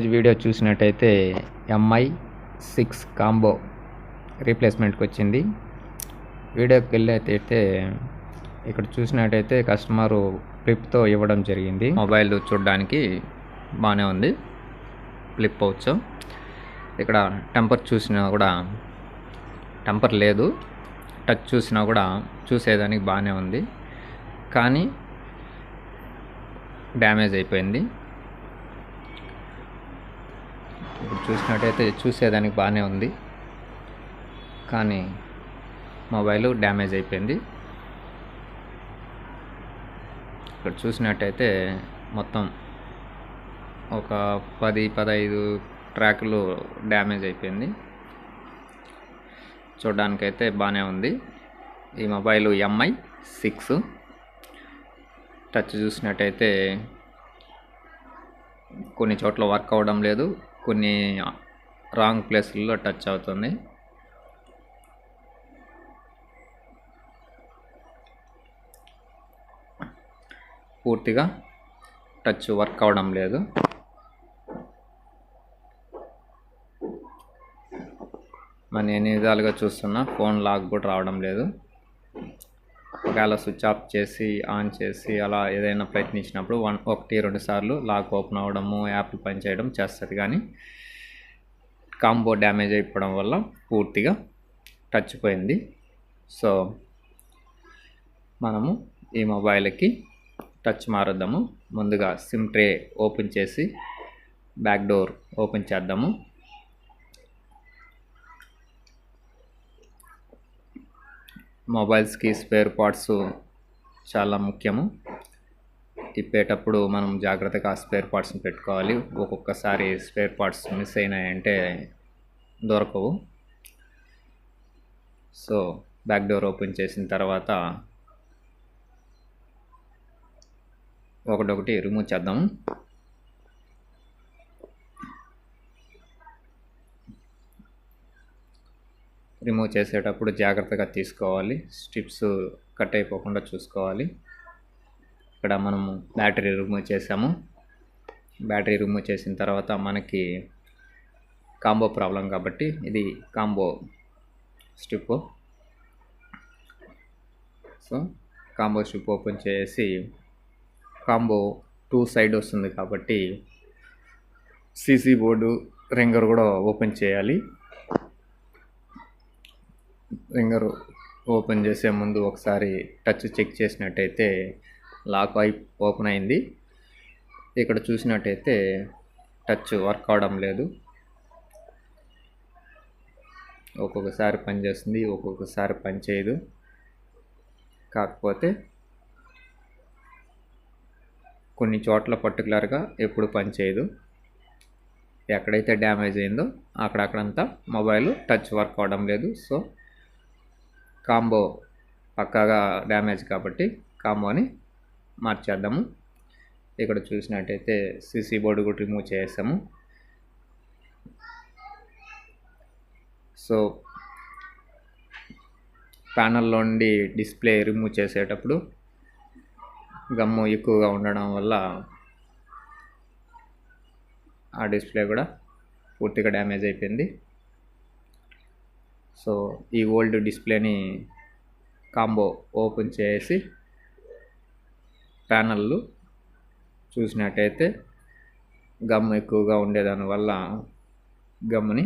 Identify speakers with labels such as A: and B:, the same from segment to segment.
A: Video చూసినట్టయితే MI6 combo రీప్లేస్మెంట్కి వచ్చింది. వీడియోకి వెళ్ళైతే ఇక్కడ చూసినట్టయితే కస్టమరు ఫ్లిప్తో ఇవ్వడం జరిగింది. మొబైల్ చూడడానికి బాగానే ఉంది, ఫ్లిప్ అవచ్చు. ఇక్కడ టెంపర్ చూసినా కూడా టెంపర్ లేదు, టచ్ చూసినా కూడా చూసేదానికి బాగానే ఉంది, కానీ డ్యామేజ్ అయిపోయింది. ఇప్పుడు చూసినట్టయితే చూసేదానికి బాగానే ఉంది, కానీ మొబైల్ డ్యామేజ్ అయిపోయింది. ఇక్కడ చూసినట్టయితే మొత్తం ఒక 10-15 ట్రాకులు డ్యామేజ్ అయిపోయింది. చూడడానికైతే బాగానే ఉంది. ఈ మొబైల్ MI6 టచ్ చూసినట్టయితే కొన్ని చోట్ల వర్క్ అవ్వడం లేదు, కొన్ని రాంగ్ ప్లేస్లలో టచ్ అవుతుంది. పూర్తిగా టచ్ వర్క్ అవ్వడం లేదు. మనం ఎన్ని విధాలుగా చూస్తున్నా ఫోన్ లాక్ కూడా రావడం లేదు. ఒకవేళ స్విచ్ ఆఫ్ చేసి ఆన్ చేసి అలా ఏదైనా ప్రయత్నించినప్పుడు 1-2 సార్లు లాక్ ఓపెన్ అవ్వడము, యాప్ పనిచేయడం చేస్తుంది, కానీ కాంబో డ్యామేజ్ అయిపోవడం వల్ల పూర్తిగా టచ్ పోయింది. సో మనము ఈ మొబైల్కి టచ్ మారుద్దాము. ముందుగా సిమ్ ట్రే ఓపెన్ చేసి బ్యాక్ డోర్ ఓపెన్ చేద్దాము. మొబైల్స్కి స్పేర్ పార్ట్స్ చాలా ముఖ్యము. తిప్పేటప్పుడు మనం జాగ్రత్తగా స్పేర్ పార్ట్స్ని పెట్టుకోవాలి. ఒక్కొక్కసారి స్పేర్ పార్ట్స్ మిస్ అయినాయంటే దొరకవు. సో బ్యాక్ డోర్ ఓపెన్ చేసిన తర్వాత ఒకటొకటి రిమూవ్ చేద్దాము. రిమూవ్ చేసేటప్పుడు జాగ్రత్తగా తీసుకోవాలి, స్ట్రిప్స్ కట్ అయిపోకుండా చూసుకోవాలి. ఇక్కడ మనము బ్యాటరీ రిమూవ్ చేసాము. బ్యాటరీ రిమూవ్ చేసిన తర్వాత మనకి కాంబో ప్రాబ్లం కాబట్టి ఇది combo strip. So combo strip open చేసి కాంబో 2 సైడ్ వస్తుంది కాబట్టి సీసీ బోర్డు రింగర్ కూడా ఓపెన్ చేయాలి. రింగర్ ఓపెన్ చేసే ముందు ఒకసారి టచ్ చెక్ చేసినట్టయితే లాక్ ఓపెన్ అయింది. ఇక్కడ చూసినట్టయితే టచ్ వర్క్ అవడం లేదు. ఒక్కొక్కసారి పనిచేస్తుంది, ఒక్కొక్కసారి పనిచేయదు. కాకపోతే కొన్ని చోట్ల పర్టికులర్గా ఎప్పుడు పనిచేయదు. ఎక్కడైతే డ్యామేజ్ అయిందో అక్కడంతా మొబైల్ టచ్ వర్క్ అవడం లేదు. సో కాంబో పక్కాగా డ్యామేజ్ కాబట్టి కాంబోని మార్చేద్దాము. ఇక్కడ చూసినట్టయితే సీసీ బోర్డు కూడా రిమూవ్ చేసాము. సో ప్యానల్లో నుండి డిస్ప్లే రిమూవ్ చేసేటప్పుడు గమ్ము ఎక్కువగా ఉండడం వల్ల ఆ డిస్ప్లే కూడా పూర్తిగా డ్యామేజ్ అయిపోయింది. సో ఈ ఓల్డ్ డిస్ప్లేని కాంబో ఓపెన్ చేసి ప్యానల్లు చూసినట్టయితే గమ్ ఎక్కువగా ఉండేదానివల్ల గమ్ముని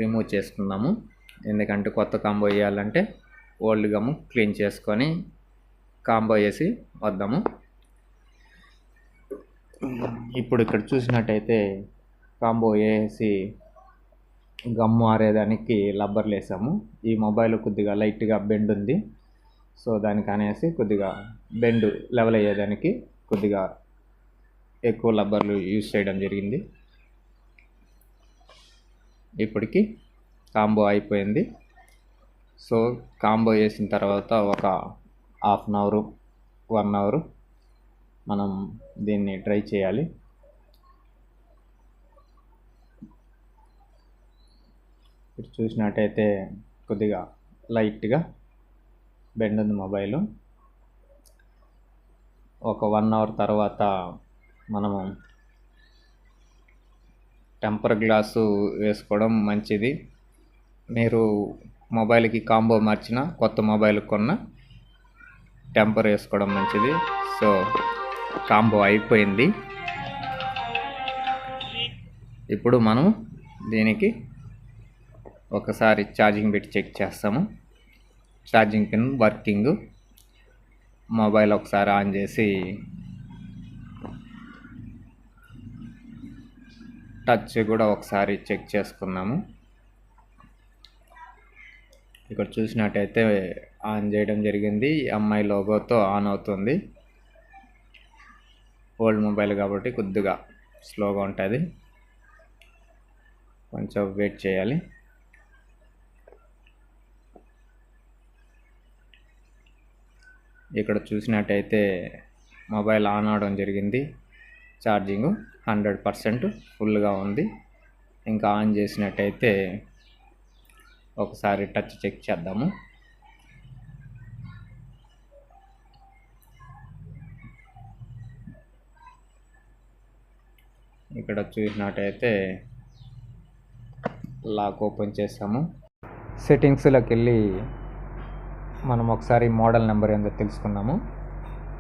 A: రిమూవ్ చేసుకుందాము. ఎందుకంటే కొత్త కాంబో వేయాలంటే ఓల్డ్ గమ్ము క్లీన్ చేసుకొని కాంబో వేసి వద్దాము. ఇప్పుడు ఇక్కడ చూసినట్టయితే కాంబో వేసి గమ్ము ఆరేదానికి రబ్బర్లు వేసాము. ఈ మొబైల్ కొద్దిగా లైట్గా బెండ్ ఉంది. సో దానికి అనేసి కొద్దిగా బెండ్ లెవెల్ అయ్యేదానికి కొద్దిగా ఎక్కువ రబ్బర్లు యూజ్ చేయడం జరిగింది. ఇప్పటికి కాంబో అయిపోయింది. సో కాంబో వేసిన తర్వాత ఒక 1/2 అవర్ 1 అవర్ మనం దీన్ని ట్రై చేయాలి. ఇప్పుడు చూసినట్టయితే కొద్దిగా లైట్గా బెండ్ ఉంది మొబైలు. ఒక 1 అవర్ తర్వాత మనము టెంపర్ గ్లాసు వేసుకోవడం మంచిది. మీరు మొబైల్కి కాంబో మార్చిన, కొత్త మొబైల్ కొన్న టెంపర్ వేసుకోవడం మంచిది. సో కాంబో అయిపోయింది. ఇప్పుడు మనం దీనికి ఒకసారి ఛార్జింగ్ పెట్టి చెక్ చేస్తాము. Charging pin working. మొబైల్ ఒకసారి ఆన్ చేసి టచ్ కూడా ఒకసారి చెక్ చేసుకుందాము. ఇక్కడ చూసినట్టయితే ఆన్ చేయడం జరిగింది. ఎంఐ లోగోతో ఆన్ అవుతుంది. ఓల్డ్ మొబైల్ కాబట్టి కొద్దిగా స్లోగా ఉంటుంది, కొంచెం వెయిట్ చేయాలి. ఇక్కడ చూసినట్టయితే మొబైల్ ఆన్ అవడం జరిగింది. ఛార్జింగ్ 100% ఫుల్గా ఉంది. ఇంకా ఆన్ చేసినట్టయితే ఒకసారి టచ్ చెక్ చేద్దాము. ఇక్కడ చూసినట్టయితే లాక్ ఓపెన్ చేసాము. సెట్టింగ్స్లోకి వెళ్ళి మనం ఒకసారి మోడల్ నెంబర్ ఏందో తెలుసుకుందాము.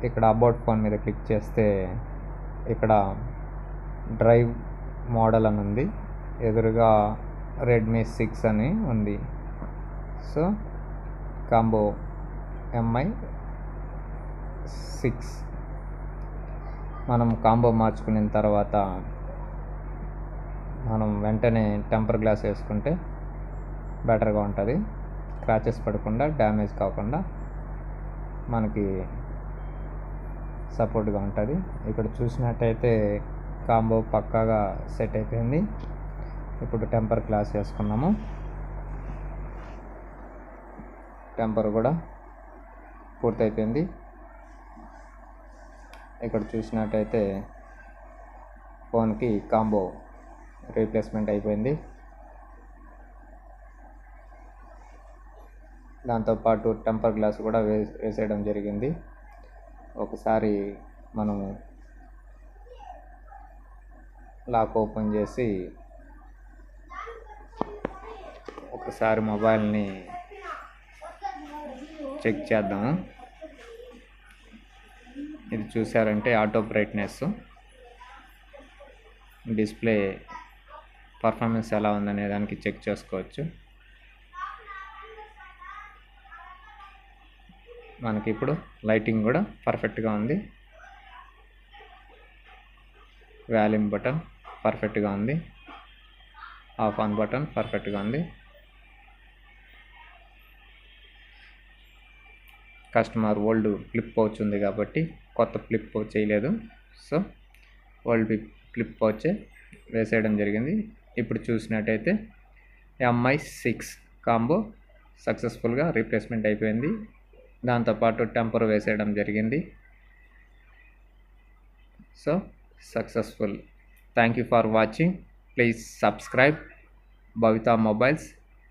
A: ఇక్కడ అబౌట్ ఫోన్ మీద క్లిక్ చేస్తే ఇక్కడ డ్రైవ్ మోడల్ అని ఉంది. ఎదురుగా రెడ్మీ 6 అని ఉంది. సో కాంబో ఎంఐ 6 మనం కాంబో మార్చుకున్న తర్వాత మనం వెంటనే టెంపర్ గ్లాస్ వేసుకుంటే బెటర్గా ఉంటుంది. స్క్రాచెస్ పడకుండా, డ్యామేజ్ కాకుండా మనకి సపోర్ట్గా ఉంటుంది. ఇక్కడ చూసినట్టయితే కాంబో పక్కాగా సెట్ అయిపోయింది. ఇప్పుడు టెంపర్ గ్లాస్ వేసుకున్నాము. టెంపర్ కూడా పూర్తయిపోయింది. ఇక్కడ చూసినట్టయితే ఫోన్కి కాంబో రీప్లేస్మెంట్ అయిపోయింది. దాంతోపాటు టెంపర్ గ్లాస్ కూడా వేసేయడం జరిగింది. ఒకసారి మనము లాక్ ఓపెన్ చేసి ఒకసారి మొబైల్ని చెక్ చేద్దాము. ఇది చూసారంటే ఆటో బ్రైట్నెస్, డిస్ప్లే పర్ఫార్మెన్స్ ఎలా ఉందనే దానికి చెక్ చేసుకోవచ్చు. మనకి ఇప్పుడు లైటింగ్ కూడా పర్ఫెక్ట్గా ఉంది. వాల్యూమ్ బటన్ పర్ఫెక్ట్గా ఉంది. ఆఫ్ ఆన్ బటన్ పర్ఫెక్ట్గా ఉంది. కస్టమర్ ఓల్డ్ ఫ్లిప్ పౌచ్ ఉంది కాబట్టి కొత్త ఫ్లిప్ పౌచ్ చేయలేదు. సో ఓల్డ్ ఫ్లిప్ పౌచ్ వేసేయడం జరిగింది. ఇప్పుడు చూసినట్టయితే ఎంఐ 6 కాంబో సక్సెస్ఫుల్గా రీప్లేస్మెంట్ అయిపోయింది. దాంతోపాటు టెంపర్ వేసేయడం జరిగింది. So successful. Thank you for watching. Please subscribe Bhavitha mobiles.